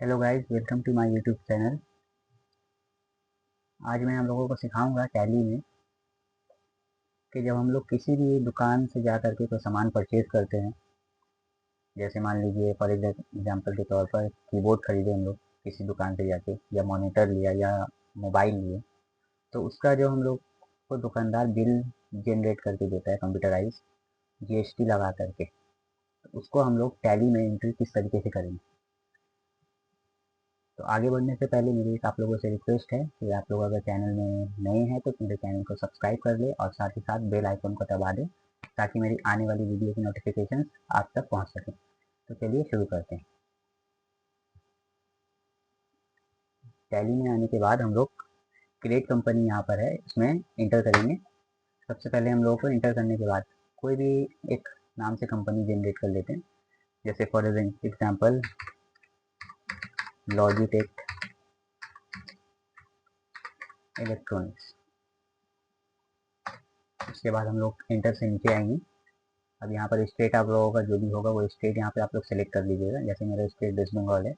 Hello guys, welcome to my YouTube channel. आज मैं हम लोगों को सिखाऊंगा टैली में कि जब हम लोग किसी भी दुकान से जा कर के कोई सामान परचेज करते हैं, जैसे मान लीजिए फॉर एग्जांपल के तौर पर कीबोर्ड खरीदे हम लोग किसी दुकान से जाके, या मॉनिटर लिया या मोबाइल लिए, तो उसका जो हम लोग को दुकानदार बिल जनरेट करके देता है कंप्यूटराइज, जीएसटी लगा करके, तो उसको हम लोग टैली में एंट्री किस तरीके से करेंगे। तो आगे बढ़ने से पहले मेरी एक आप लोगों से रिक्वेस्ट है कि आप लोग अगर चैनल में नए हैं तो मेरे चैनल को सब्सक्राइब कर ले और साथ ही साथ बेल आइकन को दबा दें, ताकि मेरी आने वाली वीडियो की नोटिफिकेशन आप तक पहुंच सके। तो चलिए शुरू करते हैं। टैली में आने के बाद हम लोग क्रिएट कंपनी यहाँ पर है, इसमें इंटर करेंगे। सबसे पहले हम लोगों को इंटर करने के बाद कोई भी एक नाम से कंपनी जनरेट कर लेते हैं, जैसे फॉर एग्जाम्पल लॉजिटेक इलेक्ट्रॉनिक्स। उसके बाद हम लोग इंटर से नीचे आएंगे। अब यहाँ पर स्टेट आप लोगों का जो भी होगा वो स्टेट यहाँ पे आप लोग सेलेक्ट कर लीजिएगा। जैसे मेरा स्टेट वेस्ट बंगाल है,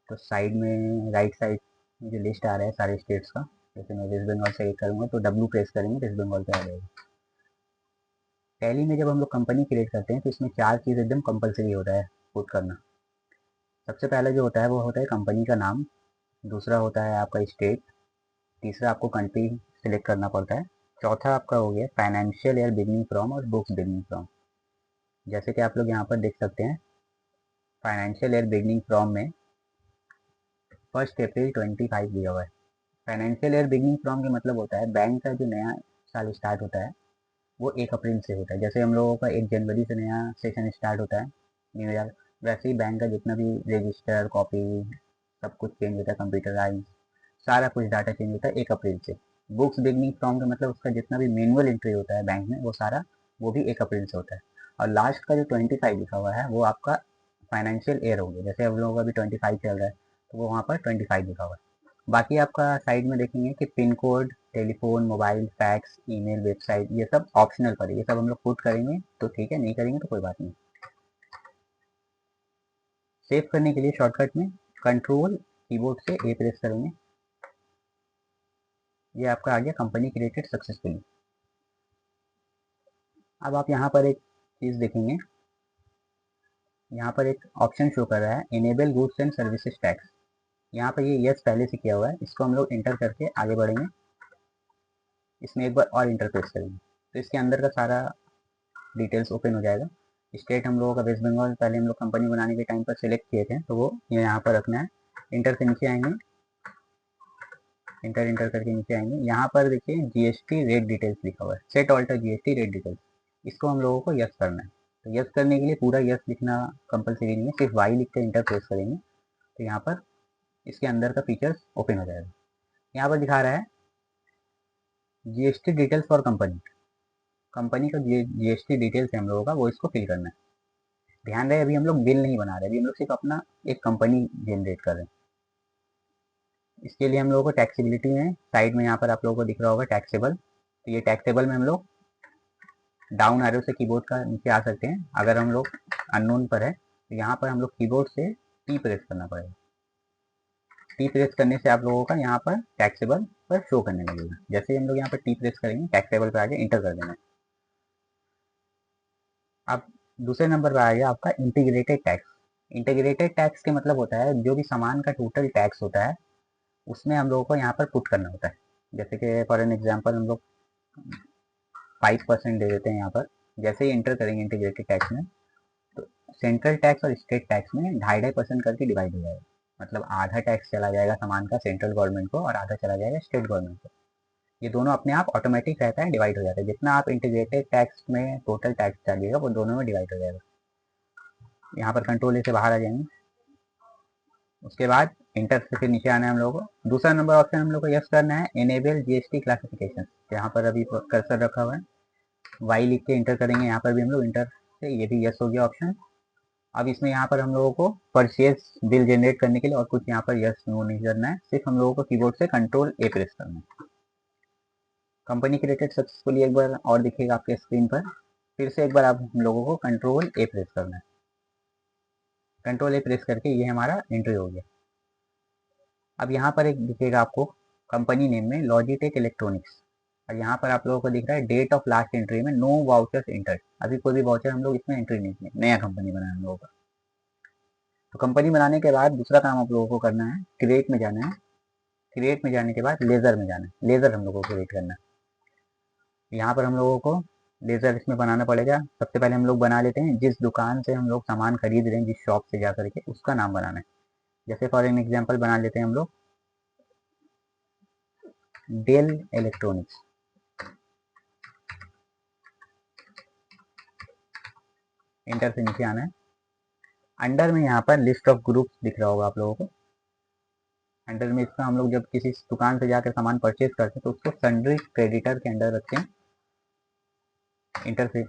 तो साइड में राइट साइड में जो लिस्ट आ रहा है सारे स्टेट्स का, जैसे मैं वेस्ट बंगाल सेलेक्ट करूँगा तो डब्ल्यू प्रेस करेंगे, वेस्ट बंगाल पे आ जाएगा। टैली में जब हम लोग कंपनी क्रिएट करते हैं तो इसमें चार चीज़ एकदम कंपलसरी होता है पुट करना। सबसे पहले जो होता है वो होता है कंपनी का नाम, दूसरा होता है आपका स्टेट, तीसरा आपको कंट्री सेलेक्ट करना पड़ता है, चौथा आपका हो गया फाइनेंशियल ईयर बिगनिंग फ्रॉम और बुक्स बिगनिंग फ्रॉम। जैसे कि आप लोग यहाँ पर देख सकते हैं, फाइनेंशियल ईयर बिगनिंग फ्रॉम में 1 अप्रैल 25 दिया हुआ है। फाइनेंशियल ईयर बिगनिंग फ्रॉम का मतलब होता है बैंक का जो नया साल स्टार्ट होता है वो 1 अप्रैल से होता है। जैसे हम लोगों का 1 जनवरी से नया सेशन स्टार्ट होता है, न्यू ईयर, वैसे ही बैंक का जितना भी रजिस्टर कॉपी सब कुछ चेंज होता है, कंप्यूटराइज सारा कुछ डाटा चेंज होता है 1 अप्रैल से। बुक्स बिगनिंग फ्रॉम का मतलब उसका जितना भी मैनुअल एंट्री होता है बैंक में वो सारा वो भी 1 अप्रैल से होता है। और लास्ट का जो 25 लिखा हुआ है वो आपका फाइनेंशियल ईयर हो गया। जैसे हम लोगों का भी 25 चल रहा है तो वो वहाँ पर 25 लिखा हुआ है। बाकी आपका साइड में देखेंगे कि pin code, telephone, mobile, fax, email, website, ये सब ऑप्शनल पर है, ये सब हम लोग पुट करेंगे तो ठीक है, नहीं करेंगे तो कोई बात नहीं। सेव करने के लिए शॉर्टकट में कंट्रोल कीबोर्ड से ए प्रेस करेंगे। ये आपका आ गया कंपनी क्रिएटेड सक्सेसफुली। अब आप यहाँ पर एक चीज़ देखेंगे, यहाँ पर एक ऑप्शन शो कर रहा है enable goods and services tax. यहाँ पर ये यस पहले से किया हुआ है, इसको हम लोग इंटर करके आगे बढ़ेंगे। इसमें एक बार और इंटर प्रेस करेंगे तो इसके अंदर का सारा डिटेल्स ओपन हो जाएगा। स्टेट हम लोगों का वेस्ट बंगाल पहले हम लोग कंपनी बनाने के टाइम पर सिलेक्ट किए थे, तो वो ये यहाँ पर रखना है। इंटर से नीचे आएंगे, इंटर करके नीचे आएंगे, यहाँ पर देखिए जीएसटी रेट डिटेल्स लिखा हुआ है, set alter GST rate details. इसको हम लोगों को यस करना है। तो यस करने के लिए पूरा यस लिखना कंपलसरी नहीं है, सिर्फ वाई लिख कर इंटर प्रेस करेंगे तो यहाँ पर इसके अंदर का फीचर्स ओपन हो जाएगा। यहाँ पर दिखा रहा है GST details for company, company का जीएसटी डिटेल्स है हम लोगों का, वो इसको फिल करना है। ध्यान रहे अभी हम लोग बिल नहीं बना रहे, अभी हम लोग सिर्फ अपना एक कंपनी जनरेट कर रहे हैं। इसके लिए हम लोगों को टैक्सेबिलिटी में साइड में यहाँ पर आप लोगों को दिख रहा होगा टैक्सेबल, तो ये टैक्सेबल में हम लोग डाउन एरो से कीबोर्ड का नीचे आ सकते हैं। अगर हम लोग अननोन पर है तो यहाँ पर हम लोग कीबोर्ड से टी प्रेस करना पड़ेगा। टी प्रेस करने से आप लोगों का यहाँ पर टैक्सेबल पर शो करने लगेगा। जैसे ही हम लोग यहाँ पर टी प्रेस करेंगे टैक्सेबल पर आगे इंटर कर देना है। अब दूसरे नंबर पर आ गया आपका इंटीग्रेटेड टैक्स। इंटीग्रेटेड टैक्स के मतलब होता है जो भी सामान का टोटल टैक्स होता है उसमें हम लोगों को यहाँ पर पुट करना होता है। जैसे कि फॉर एन एग्जाम्पल हम लोग 5% दे देते हैं यहाँ पर। जैसे ही इंटर करेंगे इंटीग्रेटेड टैक्स में तो सेंट्रल टैक्स और स्टेट टैक्स में 2.5% करके डिवाइड हो जाएगा। मतलब आधा टैक्स चला जाएगा सामान का सेंट्रल गवर्नमेंट को और आधा चला जाएगा स्टेट गवर्नमेंट को। ये दोनों अपने आप ऑटोमेटिक रहता है, डिवाइड हो जाता है। जितना आप इंटीग्रेटेड टैक्स में टोटल टैक्स डालिएगा वो दोनों में डिवाइड हो जाएगा। यहाँ पर कंट्रोल ए से बाहर आ जाएंगे। उसके बाद इंटर से फिर नीचे आना है हम लोगों को। दूसरा नंबर ऑप्शन हम लोग को यस करना है इनेबल जीएसटी क्लासिफिकेशन। यहाँ पर अभी कर्सर रखा हुआ है, वाई लिख के इंटर करेंगे। यहाँ पर भी हम लोग इंटर से, ये भी यस हो गया ऑप्शन। अब इसमें यहाँ पर हम लोगों को परचेज बिल जनरेट करने के लिए और कुछ यहाँ पर यस नो नहीं करना है, सिर्फ हम लोगों को कीबोर्ड से कंट्रोल ए प्रेस करना है। कंपनी क्रिएटेड सक्सेसफुली एक बार और दिखेगा आपके स्क्रीन पर। फिर से एक बार आप हम लोगों को कंट्रोल ए प्रेस करना है। कंट्रोल ए प्रेस करके ये हमारा एंट्री हो गया। अब यहाँ पर एक दिखेगा आपको कंपनी नेम में लॉजिटेक इलेक्ट्रॉनिक्स, और यहाँ पर आप लोगों को दिख रहा है डेट ऑफ लास्ट एंट्री में नो वाउचर्स एंटर। अभी कोई भी वाउचर हम लोग इसमें एंट्री नहीं किए, नया कंपनी बनाना हम लोगों का। तो कंपनी बनाने के बाद दूसरा काम आप लोगों को करना है, क्रिएट में जाना है। क्रिएट में जाने के बाद लेज़र में जाना है, लेज़र हम लोगों को क्रिएट करना है। यहाँ पर हम लोगों को लेज़र इसमें बनाना पड़ेगा। सबसे पहले हम लोग बना लेते हैं जिस दुकान से हम लोग सामान खरीद रहे हैं, जिस शॉप से जा करके, उसका नाम बनाना है। जैसे फॉर एन एग्जाम्पल बना लेते हैं हम लोग डेल इलेक्ट्रॉनिक्स। इंटर से नीचे आना है। अंडर में यहाँ पर लिस्ट ऑफ ग्रुप्स दिख रहा होगा आप लोगों को। अंडर में इसका हम लोग जब किसी दुकान से जाकर सामान परचेज करते हैं तो उसको सन्ड्री क्रेडिटर के अंडर रखते हैं। इंटर से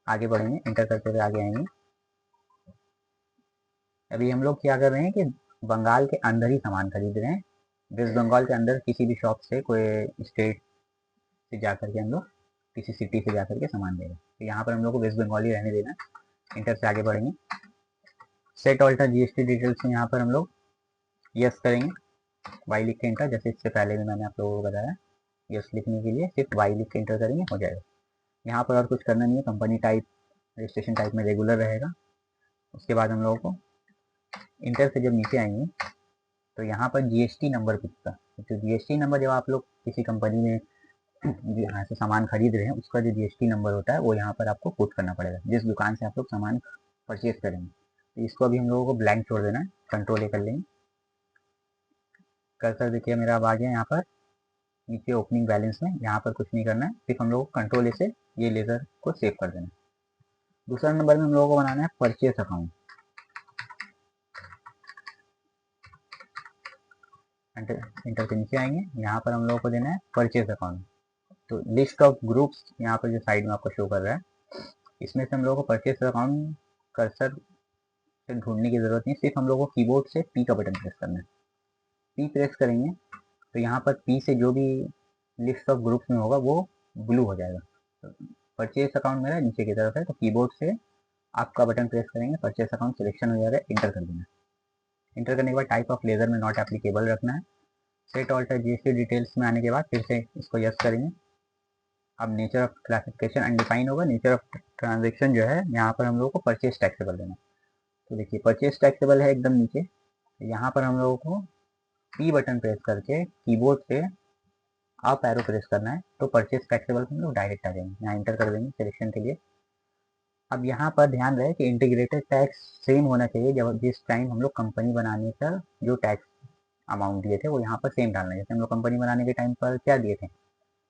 आगे बढ़ेंगे, इंटर करते हुए आगे आएंगे। अभी हम लोग क्या कर रहे हैं कि बंगाल के अंदर ही सामान खरीद रहे हैं। वेस्ट बंगाल के अंदर किसी भी शॉप से, कोई स्टेट से जाकर के हम लोग किसी सिटी से जाकर के सामान ले रहे हैं। तो यहाँ पर हम लोग को वेस्ट बंगाल ही रहने देना है। इंटर से आगे बढ़ेंगे। सेट ऑल्टर जीएसटी डिटेल्स में यहाँ पर हम लोग यस करेंगे, वाई लिख के इंटर। जैसे इससे पहले भी मैंने आप लोगों को बताया, यस लिखने के लिए सिर्फ वाई लिख के इंटर करेंगे, हो जाएगा। यहाँ पर और कुछ करना नहीं है। कंपनी टाइप रजिस्ट्रेशन टाइप में रेगुलर रहेगा। उसके बाद हम लोगों को इंटर से जब नीचे आएंगे तो यहाँ पर जीएसटी नंबर पूछता है। तो जीएसटी नंबर जब आप लोग किसी कंपनी में यहाँ से सामान खरीद रहे हैं, उसका जो जीएसटी नंबर होता है वो यहाँ पर आपको पुट करना पड़ेगा, जिस दुकान से आप लोग सामान परचेज करेंगे। तो इसको अभी हम लोगों को ब्लैंक छोड़ देना है, कंट्रोल ए कर लेंगे। कर्सर देखिए मेरा अब आ गया यहाँ पर नीचे ओपनिंग बैलेंस में। यहाँ पर कुछ नहीं करना है, सिर्फ हम लोग को कंट्रोल ए से ये लेज़र को सेव कर देना है। दूसरा नंबर में हम लोगों को बनाना है परचेज अकाउंट। इंटर के नीचे आएंगे, यहाँ पर हम लोगों को देना है परचेज अकाउंट। तो लिस्ट ऑफ ग्रुप्स यहाँ पर जो साइड में आपको शो कर रहा है, इसमें से हम लोगों को परचेज अकाउंट कर्सर से ढूंढने की जरूरत नहीं, सिर्फ हम लोगों को कीबोर्ड से पी का बटन प्रेस करना है। पी प्रेस करेंगे तो यहाँ पर पी से जो भी लिस्ट ऑफ ग्रुप्स में होगा वो ब्लू हो जाएगा। तो परचेज अकाउंट मेरा नीचे की तरफ है, तो कीबोर्ड से आपका बटन प्रेस करेंगे, परचेज अकाउंट सिलेक्शन हो जाएगा, इंटर कर देना। इंटर करने के बाद टाइप ऑफ लेज़र में नॉट एप्लीकेबल रखना है। सेट ऑल्टर जीएसटी डिटेल्स में आने के बाद फिर से इसको यस करेंगे। अब नेचर ऑफ क्लासिफिकेशन अनडिफाइन होगा। नेचर ऑफ ट्रांजेक्शन जो है यहाँ पर हम लोगों को परचेज टैक्सेबल देना। तो देखिए परचेज टैक्सेबल है एकदम नीचे। यहाँ पर हम लोगों को पी बटन प्रेस करके कीबोर्ड से अप एरो प्रेस करना है, तो परचेज टैक्सेबल हम लोग डायरेक्ट आ जाएंगे। यहाँ इंटर कर देंगे सिलेक्शन के लिए। अब यहाँ पर ध्यान रहे कि इंटीग्रेटेड टैक्स सेम होना चाहिए। जब जिस टाइम हम लोग कंपनी बनाने का जो टैक्स अमाउंट दिए थे वो यहाँ पर सेम डालना है। जैसे हम लोग कंपनी बनाने के टाइम पर क्या दिए थे,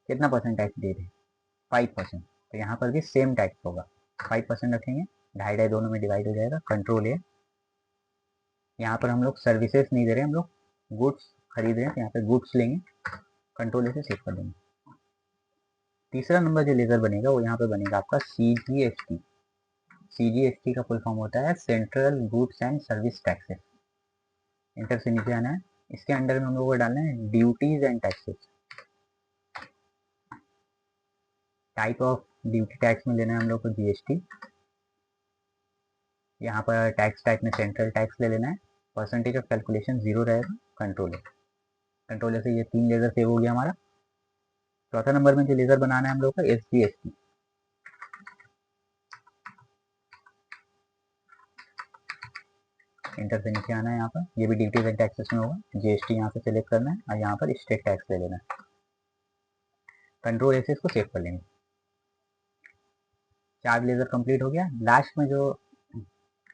कितना परसेंट टैक्स दिए थे, 5%। तो यहाँ पर भी सेम टैक्स होगा, 5% रखेंगे। ढाई ढाई दोनों में डिवाइड हो जाएगा, कंट्रोल है। यहाँ पर हम लोग सर्विसेज नहीं दे रहे, हम लोग गुड्स खरीद रहे हैं, तो यहाँ पे गुड्स लेंगे, कंट्रोल से सेव कर देंगे। तीसरा नंबर जो लेज़र बनेगा वो यहाँ पे बनेगा आपका CGST। CGST का फुल फॉर्म होता है central goods and service taxes. Inter से नीचे आना है। इसके अंडर में हम लोग को डालना है duties and taxes. Type of duty tax में लेना है हम लोग को GST। यहाँ पर टैक्स टाइप में सेंट्रल टैक्स ले लेना है। परसेंटेज ऑफ कैलकुलेशन 0 रहेगा, कंट्रोल है। कंट्रोल से ये 3 लेज़र सेव हो गया हमारा। चौथा नंबर में जो लेज़र बनाना है हम लोग का SGST। इंटर से नीचे आना है। यहाँ पर ये भी ड्यूटीज एंड टैक्सेस में होगा। GST यहाँ से सिलेक्ट करना है और यहाँ पर स्टेट टैक्स ले लेना है। कंट्रोल से इसको सेव कर लेंगे। 4 लेज़र कंप्लीट हो गया। लास्ट में जो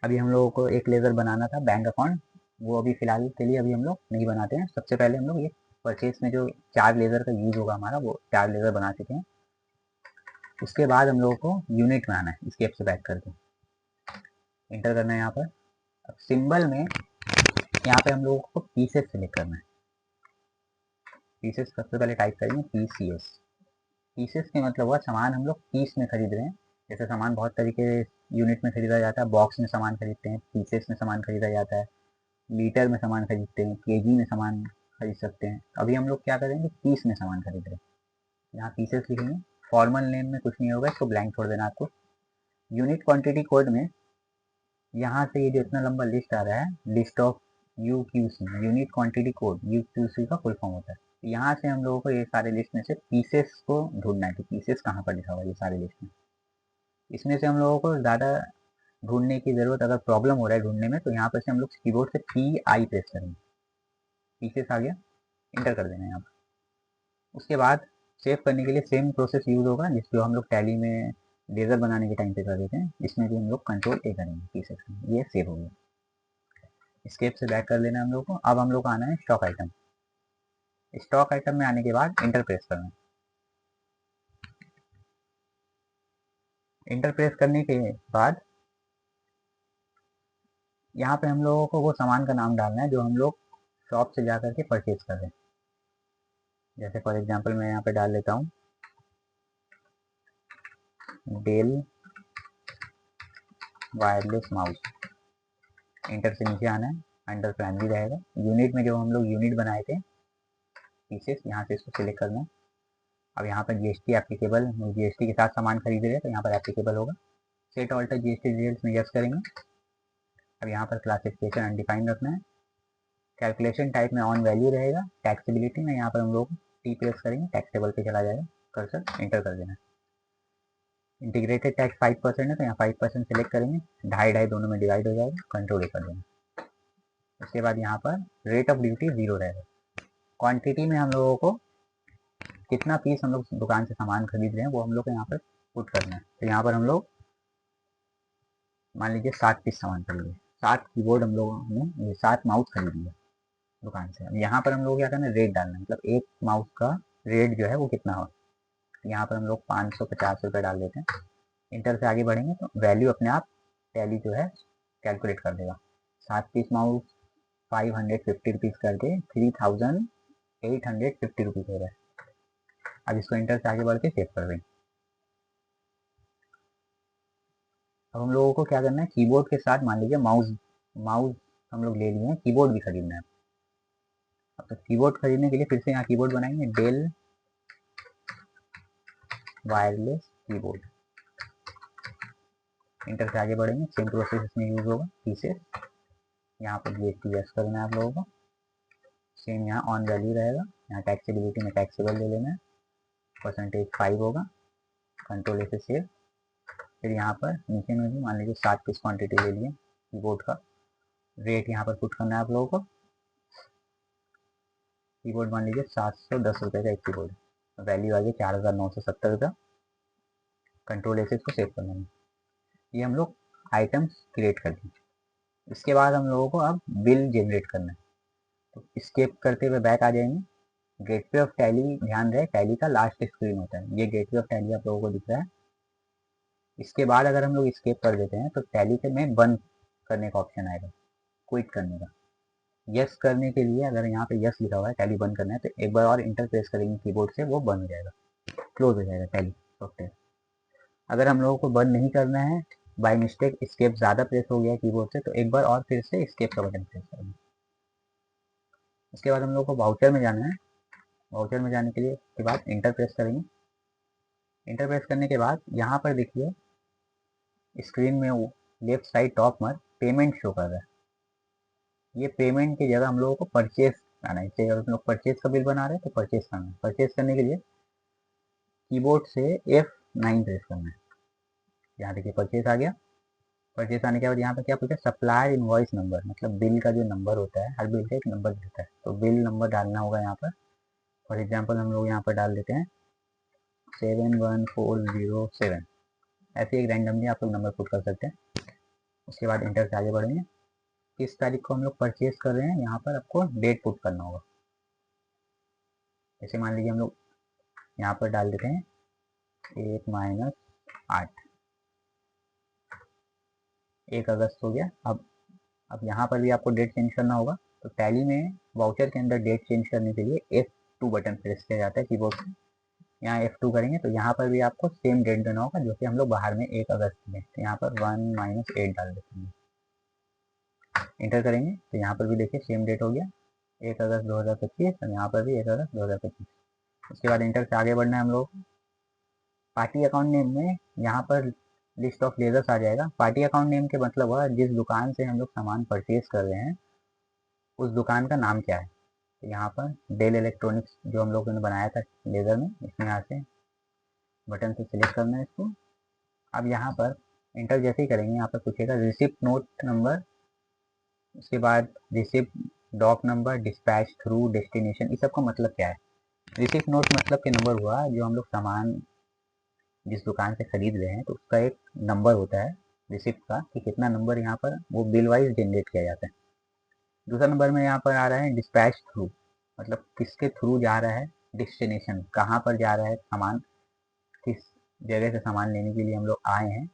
अभी हम लोगों को एक लेज़र बनाना था बैंक अकाउंट, वो अभी फिलहाल के लिए अभी हम लोग नहीं बनाते हैं। सबसे पहले हम लोग ये परचेज में जो 4 लेज़र का यूज़ होगा हमारा, वो 4 लेज़र बना चुके हैं। उसके बाद हम लोगों को यूनिट में आना है, स्केप से बैक करके इंटर करना है। यहाँ पर अब सिंबल में यहाँ पे हम लोगों को पीसेस सेलेक्ट करना है। पीसेस सबसे पहले टाइप करेंगे PCS। पीसेस के मतलब हुआ सामान हम लोग पीस में खरीद रहे हैं। जैसे सामान बहुत तरीके यूनिट में खरीदा जाता है, बॉक्स में सामान खरीदते हैं, पीसेस में सामान खरीदा जाता है, लीटर में सामान खरीदते हैं, केजी में सामान खरीद सकते हैं। अभी हम लोग क्या करेंगे, पीस में सामान खरीद रहे हैं। यहाँ पीसेस लिखेंगे। फॉर्मल नेम में कुछ नहीं होगा, इसको ब्लैंक छोड़ देना आपको। यूनिट क्वांटिटी कोड में यहाँ से ये जो इतना लंबा लिस्ट आ रहा है, list of UQC, unit quantity code, UQC का फुल फॉर्म होता है। यहाँ से हम लोगों को ये सारे लिस्ट में से पीसेस को ढूंढना है कि पीसेस कहाँ पर लिखा हुआ है ये सारे लिस्ट में। इसमें से हम लोगों को ज़्यादा ढूंढने की ज़रूरत, अगर प्रॉब्लम हो रहा है ढूंढने में, तो यहाँ पर से हम लोग कीबोर्ड से PI प्रेस करेंगे, पीसेस आ गया, इंटर कर देना है यहाँ पर। उसके बाद सेव करने के लिए सेम प्रोसेस यूज़ होगा जिसको हम लोग टैली में लेज़र बनाने के टाइम पे कर देते हैं, इसमें भी हम लोग Ctrl A करेंगे पीसेस में। ये सेव हो गया। स्केप से बैक कर लेना हम लोग को। अब हम लोग को आना है स्टॉक आइटम। स्टॉक आइटम में आने के बाद इंटर प्रेस करना है। इंटर प्रेस करने के बाद यहाँ पे हम लोगों को वो सामान का नाम डालना है जो हम लोग शॉप से जा करके परचेज कर रहे हैं। जैसे फॉर एग्जांपल मैं यहाँ पे डाल लेता हूँ डेल वायरलेस माउस। इंटर से नीचे आना है, अंडर प्राइमरी रहेगा। यूनिट में जो हम लोग यूनिट बनाए थे पीसेस, यहाँ से इसको सिलेक्ट करना है। अब यहाँ पर GST एप्लीकेबल, GST के साथ सामान खरीद रहे हैं तो यहाँ पर एप्लीकेबल होगा। सेट ऑल्टर GST डिटेल्स में यस करेंगे। अब यहाँ पर क्लासिफिकेशन अनडिफाइंड रखना है। कैलकुलेशन टाइप में ऑन वैल्यू रहेगा। टैक्सेबिलिटी में यहाँ पर हम लोग T प्रेस करेंगे, टैक्स टेबल पे चला जाएगा, कर्सर इंटर कर देना। इंटीग्रेटेड टैक्स 5% है तो यहाँ 5% सेलेक्ट करेंगे, ढाई ढाई दोनों में डिवाइड हो जाएगा, Ctrl A कर देना। उसके बाद यहाँ पर रेट ऑफ ड्यूटी 0 रहेगा। क्वांटिटी में हम लोगों को कितना पीस हम लोग दुकान से सामान खरीद रहे हैं वो हम लोग को यहाँ पर पुट करना है। तो यहाँ पर हम लोग मान लीजिए 7 पीस सामान खरीदे, 7 कीबोर्ड हम लोगों ने 7 माउस खरीद लिया दुकान से। अब यहाँ पर हम लोग क्या करना है, रेट डालना है, मतलब एक माउस का रेट जो है वो कितना हो। यहाँ पर हम लोग 550 रुपये डाल देते हैं। इंटर से आगे बढ़ेंगे तो वैल्यू अपने आप टैली जो है कैलकुलेट कर देगा। 7 पीस माउस 550 रुपीज़ करके 3850 रुपीज़ हो रहा है। अब इसको इंटर से आगे बढ़ के सेव कर देंगे। अब हम लोगों को क्या करना है, कीबोर्ड के साथ मान लीजिए माउस माउस हम लोग ले लिए हैं, कीबोर्ड भी खरीदना है। अब तो कीबोर्ड खरीदने के लिए फिर से यहाँ कीबोर्ड बनाएंगे, डेल वायरलेस कीबोर्ड। इंटर से आगे बढ़ेंगे, सेम प्रोसेस इसमें यूज होगा। पीसेस यहाँ पर GST यस करना है आप लोगों को। सेम यहाँ ऑन वैल्यू रहेगा। यहाँ टैक्सेबिलिटी में टैक्सेबल ले लेना है, परसेंटेज 5 होगा, Ctrl A से सेव। फिर यहाँ पर नीचे में भी मान लीजिए 7 पीस क्वांटिटी ले लिए कीबोर्ड का। रेट यहाँ पर पुट करना है आप लोगों को। कीबोर्ड मान लीजिए 710 रुपये का एक कीबोर्ड, वैल्यू आ गई 4970 रुपये। Ctrl A से इसको सेव करना है। ये हम लोग आइटम्स क्रिएट कर दें। इसके बाद हम लोगों को अब बिल जनरेट करना है। तो स्केप करते हुए बैक आ जाएंगे। गेटवे ऑफ टैली, ध्यान रहे टैली का लास्ट स्क्रीन होता है, ये गेटवे ऑफ टैली आप लोगों को दिख रहा है। इसके बाद अगर हम लोग स्केप कर देते हैं तो टैली से में बंद करने का ऑप्शन आएगा, क्विट करने का। यस करने के लिए अगर यहाँ पे यस लिखा हुआ है टैली बंद करना है तो एक बार और इंटर प्रेस करेंगे कीबोर्ड से, वो बंद हो जाएगा, क्लोज हो जाएगा टैली सॉफ्टवेयर। अगर हम लोगों को बंद नहीं करना है, बाय मिस्टेक स्केप ज़्यादा प्रेस हो गया कीबोर्ड से, तो एक बार और फिर से स्केप का बटन प्रेस करेंगे। उसके बाद हम लोग को वाउचर में जाना है। वाउचर में जाने के लिए के बाद इंटर प्रेस करेंगे। इंटर प्रेस करने के बाद यहाँ पर देखिए स्क्रीन में लेफ्ट साइड टॉप में पेमेंट शो कर रहा है। ये पेमेंट की जगह हम लोगों को परचेज आना है। इससे अगर हम लोग परचेज का बिल बना रहे हैं तो परचेज करना है। परचेज करने के लिए कीबोर्ड से F9 प्रेस करना है। यहाँ देखिए परचेज आ गया। परचेज आने के बाद यहाँ पर क्या पूछा, सप्लायर इनवॉइस नंबर, मतलब बिल का जो नंबर होता है, हर बिल का एक नंबर रहता है, तो बिल नंबर डालना होगा यहाँ पर। फॉर एग्जाम्पल हम लोग यहाँ पर डाल देते हैं 71407। ऐसे एक रैंडमली आप लोग नंबर पुट कर सकते हैं। उसके बाद इंटर से आगे बढ़ेंगे। किस तारीख को हम लोग परचेज कर रहे हैं, यहाँ पर आपको डेट पुट करना होगा। जैसे मान लीजिए हम लोग यहाँ पर डाल देते हैं 1-8, 1 अगस्त हो गया। अब यहाँ पर भी आपको डेट चेंज करना होगा। तो टैली में वाउचर के अंदर डेट चेंज करने के लिए F2 बटन प्रेस किया जाता है कीबोर्ड से। यहाँ F2 करेंगे तो यहाँ पर भी आपको सेम डेट देना होगा जो कि हम लोग बाहर में 1 अगस्त में, तो यहाँ पर 1-8 डाल देते हैं। इंटर करेंगे तो यहाँ पर भी देखिए सेम डेट हो गया 1 अगस्त 2025, और यहाँ पर भी 1 अगस्त 2025। उसके बाद इंटर से आगे बढ़ना है हम लोग। पार्टी अकाउंट नेम में यहाँ पर लिस्ट ऑफ लेजर्स आ जाएगा। पार्टी अकाउंट नेम के मतलब हुआ जिस दुकान से हम लोग सामान परचेज कर रहे हैं उस दुकान का नाम क्या है। तो यहाँ पर डेल इलेक्ट्रॉनिक्स जो हम लोगों ने बनाया था लेज़र में, इसमें यहाँ से बटन से सिलेक्ट करना है इसको। अब यहाँ पर इंटर जैसे ही करेंगे, यहाँ पर पूछेगा रिसिप्ट नोट नंबर, उसके बाद receipt doc number, dispatch through, destination. इस सब का मतलब क्या है। रिसिप्ट नोट मतलब के नंबर हुआ जो हम लोग सामान जिस दुकान से खरीद रहे हैं तो उसका एक नंबर होता है रिसिप्ट का, कि कितना नंबर यहाँ पर वो बिल वाइज जनरेट किया जाता है। दूसरा नंबर में यहाँ पर आ रहा है डिस्पैच थ्रू, मतलब किसके थ्रू जा रहा है। डेस्टिनेशन, कहाँ पर जा रहा है सामान, किस जगह से सामान लेने के लिए हम लोग आए हैं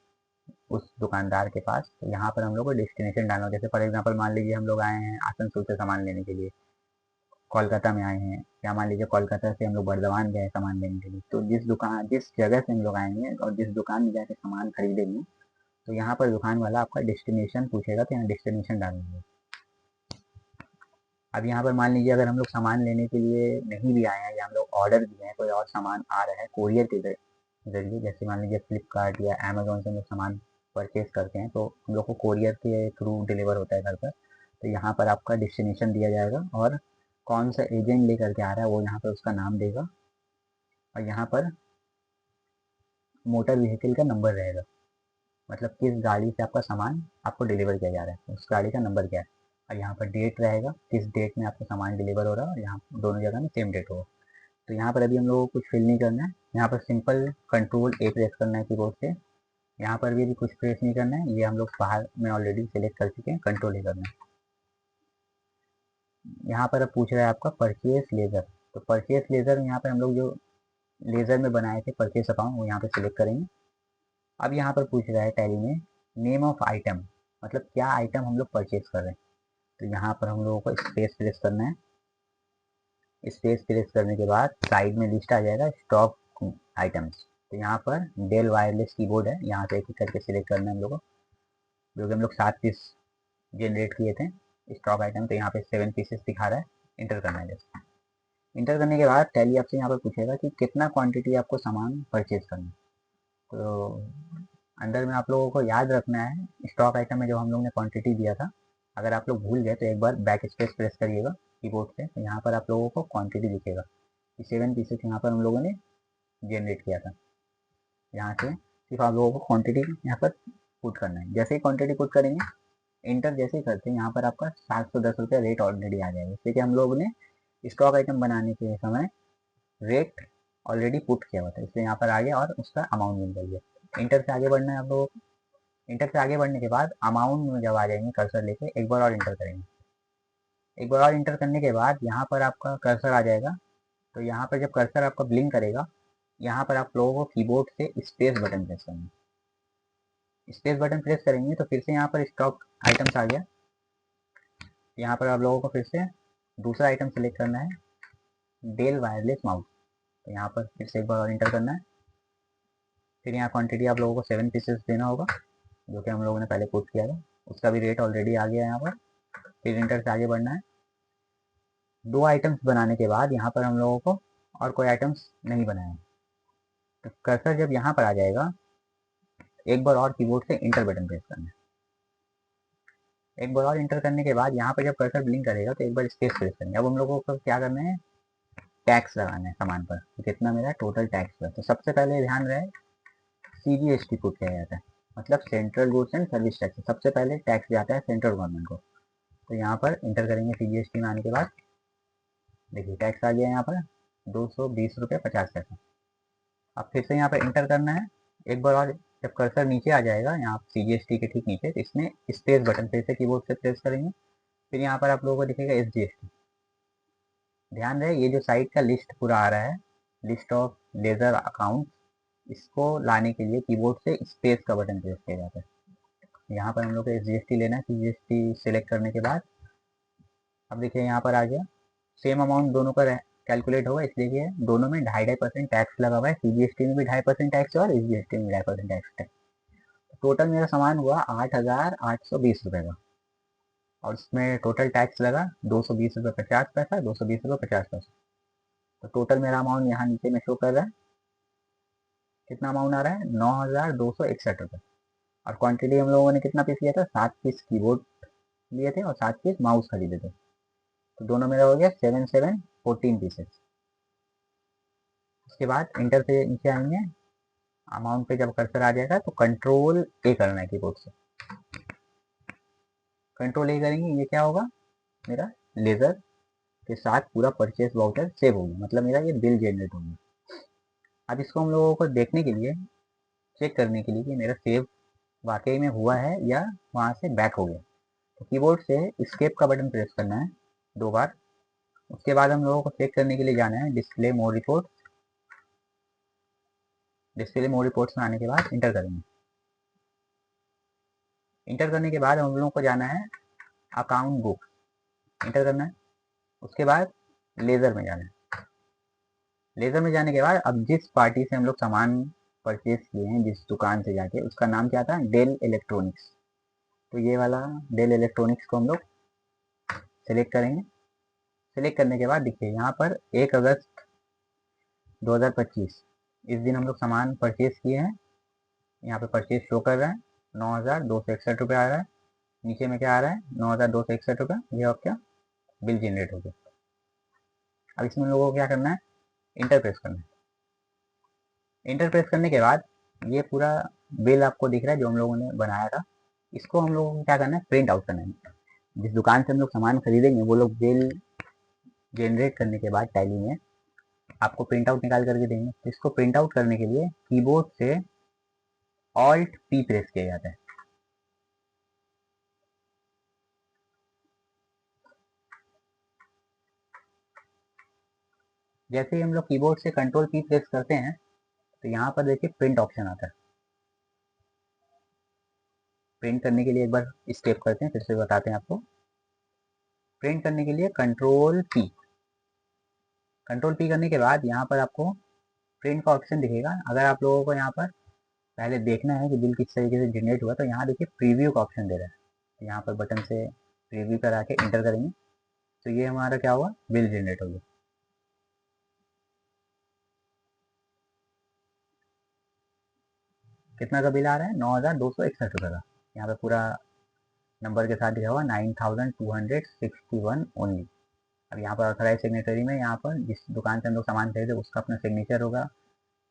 उस दुकानदार के पास। तो यहाँ पर हम लोग को डेस्टिनेशन डालना, जैसे फॉर एग्जांपल मान लीजिए हम लोग आए हैं आसनसोल से सामान लेने के लिए, कोलकाता में आए हैं, या मान लीजिए कोलकाता से हम लोग बर्धमान गए सामान लेने के लिए। तो जिस जगह से हम लोग आएंगे और जिस दुकान में जाके सामान खरीदेंगे, तो यहाँ पर दुकान वाला आपका डेस्टिनेशन पूछेगा, तो यहाँ डेस्टिनेशन डालेंगे। अब यहाँ पर मान लीजिए अगर हम लोग सामान लेने के लिए नहीं भी आए हैं, या हम लोग ऑर्डर दिए हैं, कोई और सामान आ रहा है कोरियर के जरिए, जैसे मान लीजिए फ्लिपकार्ट या अमेजोन से हम लोग सामान परचेज करते हैं, तो हम लोग को कोरियर के थ्रू डिलीवर होता है घर पर। तो यहाँ पर आपका डेस्टिनेशन दिया जाएगा और कौन सा एजेंट लेकर के आ रहा है वो यहाँ पर उसका नाम देगा, और यहाँ पर मोटर व्हीकल का नंबर रहेगा, मतलब किस गाड़ी से आपका सामान आपको डिलीवर किया जा रहा है, उस गाड़ी का नंबर क्या है। और यहाँ पर डेट रहेगा, किस डेट में आपका सामान डिलीवर हो रहा है, और यहाँ दोनों जगह में सेम डेट होगा। तो यहाँ पर अभी हम लोगों को कुछ फिल नहीं करना है, यहाँ पर सिंपल कंट्रोल ए प्रेस करना है कीबोर्ड से। यहाँ पर भी अभी कुछ प्रेस नहीं करना है, ये हम लोग बाहर में ऑलरेडी सिलेक्ट कर चुके हैं, कंट्रोल ए करना है। यहाँ पर अब पूछ रहा है आपका परचेस लेज़र, तो परचेस लेज़र यहाँ पर हम लोग जो लेज़र में बनाए थे परचेस अकाउंट, वो यहाँ पर सिलेक्ट करेंगे। अब यहाँ पर पूछ रहा है टैली में नेम ऑफ आइटम, मतलब क्या आइटम हम लोग परचेस कर रहे हैं। तो यहाँ पर हम लोगों को स्पेस प्रेस करना है। स्पेस प्रेस करने के बाद साइड में लिस्ट आ जाएगा स्टॉक आइटम्स। तो यहाँ पर डेल वायरलेस कीबोर्ड है, यहाँ से एक एक करके सिलेक्ट करना है हम लोग को, जो कि हम लोग 7 पीस जनरेट किए थे स्टॉक आइटम। तो यहाँ पे 7 पीसेस दिखा रहा है, इंटर करना है। जैसे इंटर करने के बाद टैली आपसे यहाँ पर पूछेगा कि कितना क्वांटिटी आपको सामान परचेज करना है। तो अंदर में आप लोगों को याद रखना है स्टॉक आइटम में जो हम लोग ने क्वांटिटी दिया था, अगर आप लोग भूल गए तो एक बार बैक स्पेस प्रेस करिएगा कीबोर्ड से, तो यहाँ पर आप लोगों को क्वांटिटी दिखेगा कि 7 पीसेस यहाँ पर हम लोगों ने जनरेट किया था। यहाँ से सिर्फ आप लोगों को क्वांटिटी यहाँ पर पुट करना है। जैसे ही क्वांटिटी पुट करेंगे, इंटर जैसे ही करते हैं, यहाँ पर आपका 710 रुपये रेट ऑलरेडी आ जाएगा, जैसे कि हम लोग ने स्टॉक आइटम बनाने के समय रेट ऑलरेडी पुट किया हुआ था, इसलिए यहाँ पर आ गया और उसका अमाउंट मिल गया। इंटर से आगे बढ़ना है आप लोगों को। इंटर से आगे बढ़ने के बाद अमाउंट में जब आ जाएंगे कर्सर लेके, एक बार और इंटर करेंगे। एक बार और इंटर करने के बाद यहाँ पर आपका कर्सर आ जाएगा। तो यहाँ पर जब कर्सर आपका ब्लिंक करेगा, यहाँ पर आप लोगों को कीबोर्ड से स्पेस बटन प्रेस करना है। स्पेस बटन प्रेस करेंगे तो फिर से यहाँ पर स्टॉक आइटम्स आ गया। यहाँ पर आप लोगों को फिर से दूसरा आइटम सेलेक्ट करना है, डेल वायरलेस माउस। तो यहाँ पर फिर से एक बार और इंटर करना है। फिर यहाँ क्वांटिटी आप लोगों को 7 पीसेस देना होगा, जो कि हम लोगों ने पहले पुट किया था, उसका भी रेट ऑलरेडी आ गया है यहाँ पर। फिर इंटर से आगे बढ़ना है। 2 आइटम्स बनाने के बाद यहाँ पर हम लोगों को और कोई आइटम्स नहीं बनाए। तो कर्सर जब यहाँ पर आ जाएगा, एक बार और कीबोर्ड से इंटर बटन प्रेस करना है। एक बार और इंटर करने के बाद यहाँ पर जब कर्सर ब्लिंक करेगा तो एक बार स्पेस प्रेस करना है। अब हम लोगों को क्या करना है, टैक्स लगाना है सामान पर, कितना मेरा टोटल टैक्स पर। तो सबसे पहले ध्यान रहे CGST पुट किया जाता है, मतलब central goods and service tax. सबसे पहले टैक्स जाता है सेंट्रल गवर्नमेंट को। तो यहाँ पर इंटर करेंगे CGST में आने के बाद, देखिए टैक्स आ गया यहाँ पर 220 रुपये 50 पैसा। अब फिर से यहाँ पर इंटर करना है एक बार और। जब कर्सर नीचे आ जाएगा यहाँ CGST के ठीक नीचे, तो इसमें स्पेस बटन फिर से कीबोर्ड से प्रेस करेंगे। फिर यहाँ पर आप लोगों को दिखेगा SGST। ध्यान रहे ये जो साइट का लिस्ट पूरा आ रहा है, लिस्ट ऑफ लेजर अकाउंट, इसको लाने के लिए कीबोर्ड से स्पेस का बटन प्रेस किया जाता है। यहाँ पर हम लोग को SGST लेना है। CGST सेलेक्ट करने के बाद अब देखिए यहाँ पर आ गया, सेम अमाउंट दोनों का कैलकुलेट होगा, इसलिए कि दोनों में 2.5% टैक्स लगा हुआ है। CGST में भी 2.5% टैक्स है और SGST में 2.5% टैक्स है। टोटल मेरा सामान हुआ 8,820 रुपये का, और उसमें टोटल टैक्स लगा 220 रुपये 50 पैसा, 220 रुपये 50 पैसा। तो टोटल मेरा अमाउंट यहाँ नीचे में शो कर रहा है, कितना अमाउंट आ रहा है 9,261 रुपये। और क्वांटिटी हम लोगों ने कितना पीस लिया था, 7 पीस कीबोर्ड लिए थे और 7 पीस माउस खरीदे थे। तो दोनों मेरा हो गया 7 7 14 पीसेस। उसके बाद इंटर से नीचे आएंगे, अमाउंट पे जब कर्सर आ जाएगा तो कंट्रोल ए करना है कीबोर्ड से। कंट्रोल ए करेंगे, ये क्या होगा, मेरा लेजर के साथ पूरा परचेस वाउचर सेव हो गया, मतलब मेरा ये बिल जनरेट हो गया। अब इसको हम लोगों को देखने के लिए, चेक करने के लिए कि मेरा सेव वाकई में हुआ है या वहाँ से बैक हो गया, तो कीबोर्ड से एस्केप का बटन प्रेस करना है 2 बार। उसके बाद हम लोगों को चेक करने के लिए जाना है डिस्प्ले मोर रिपोर्ट। डिस्प्ले मोर रिपोर्ट्स में आने के बाद इंटर करेंगे। इंटर करने के बाद हम लोगों को जाना है अकाउंट बुक, इंटर करना है। उसके बाद लेज़र में जाना है। लेज़र में जाने के बाद अब जिस पार्टी से हम लोग सामान परचेज किए हैं, जिस दुकान से जाके, उसका नाम क्या था, डेल इलेक्ट्रॉनिक्स। तो ये वाला डेल इलेक्ट्रॉनिक्स को हम लोग सेलेक्ट करेंगे। सेलेक्ट करने के बाद देखिए यहाँ पर 1 अगस्त 2025 इस दिन हम लोग सामान परचेज किए हैं। यहाँ पे परचेज शो कर रहा है 9,261 रुपये आ रहा है। नीचे में क्या आ रहा है, 9,261 रुपये, ये आपका बिल जनरेट हो गया। अब इसमें हम लोगों को क्या करना है, इंटर प्रेस करना है। इंटर प्रेस करने के बाद ये पूरा बिल आपको दिख रहा है जो हम लोगों ने बनाया था। इसको हम लोगों को क्या करना है, प्रिंट आउट करना है। जिस दुकान से हम लोग सामान खरीदेंगे वो लोग बिल जनरेट करने के बाद टैली में आपको प्रिंट आउट निकाल करके देंगे। तो इसको प्रिंट आउट करने के लिए कीबोर्ड से ऑल्ट पी प्रेस किया जाता है। जैसे ही हम लोग कीबोर्ड से कंट्रोल पी प्रेस करते हैं तो यहाँ पर देखिए प्रिंट ऑप्शन आता है। प्रिंट करने के लिए एक बार स्टेप करते हैं, फिर से बताते हैं आपको। प्रिंट करने के लिए कंट्रोल पी, कंट्रोल पी करने के बाद यहाँ पर आपको प्रिंट का ऑप्शन दिखेगा। अगर आप लोगों को यहाँ पर पहले देखना है कि बिल किस तरीके से जनरेट हुआ, तो यहाँ देखिए प्रीव्यू का ऑप्शन दे रहा है। तो यहाँ पर बटन से प्रीव्यू करा के इंटर करेंगे तो ये हमारा क्या हुआ, बिल जनरेट हो गया। कितना का बिल आ रहा है, 9,261 रुपये का। यहाँ पे पूरा नंबर के साथ दिया हुआ 9,261 ओनली। अब यहाँ पर ऑथराइज सिग्नेटरी में, यहाँ पर जिस दुकान से हम लोग सामान खरीदे उसका अपना सिग्नेचर होगा,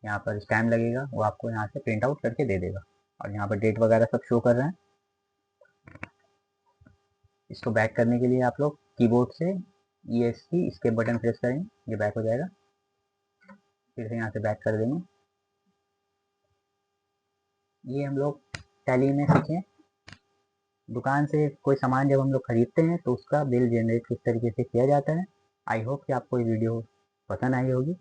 यहाँ पर स्टैम्प लगेगा, वो आपको यहाँ से प्रिंट आउट करके दे देगा। और यहाँ पर डेट वगैरह सब शो कर रहे हैं। इसको बैक करने के लिए आप लोग कीबोर्ड से ESC इसके बटन प्रेस करेंगे, ये बैक हो जाएगा। फिर से यहाँ से बैक कर देंगे। ये हम लोग टैली में सीखें, दुकान से कोई सामान जब हम लोग खरीदते हैं तो उसका बिल जनरेट किस तरीके से किया जाता है। आई होप कि आपको ये वीडियो पसंद आई होगी।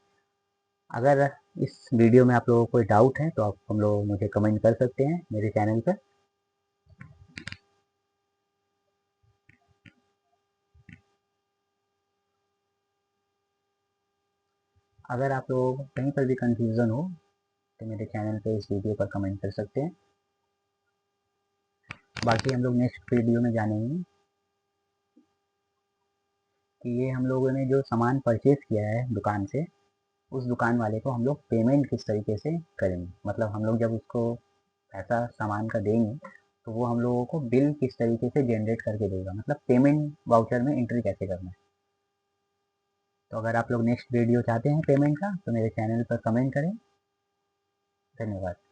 अगर इस वीडियो में आप लोगों को कोई डाउट है तो आप हम लोग मुझे कमेंट कर सकते हैं मेरे चैनल पर। अगर आप लोगों को कहीं पर भी कंफ्यूजन हो तो मेरे चैनल पे इस वीडियो पर कमेंट कर सकते हैं। बाकी हम लोग नेक्स्ट वीडियो में जानेंगे कि ये हम लोगों ने जो सामान परचेज किया है दुकान से, उस दुकान वाले को हम लोग पेमेंट किस तरीके से करेंगे। मतलब हम लोग जब उसको पैसा सामान का देंगे तो वो हम लोगों को बिल किस तरीके से जनरेट करके देगा, मतलब पेमेंट वाउचर में एंट्री कैसे करना है। तो अगर आप लोग नेक्स्ट वीडियो चाहते हैं पेमेंट का तो मेरे चैनल पर कमेंट करें। धन्यवाद।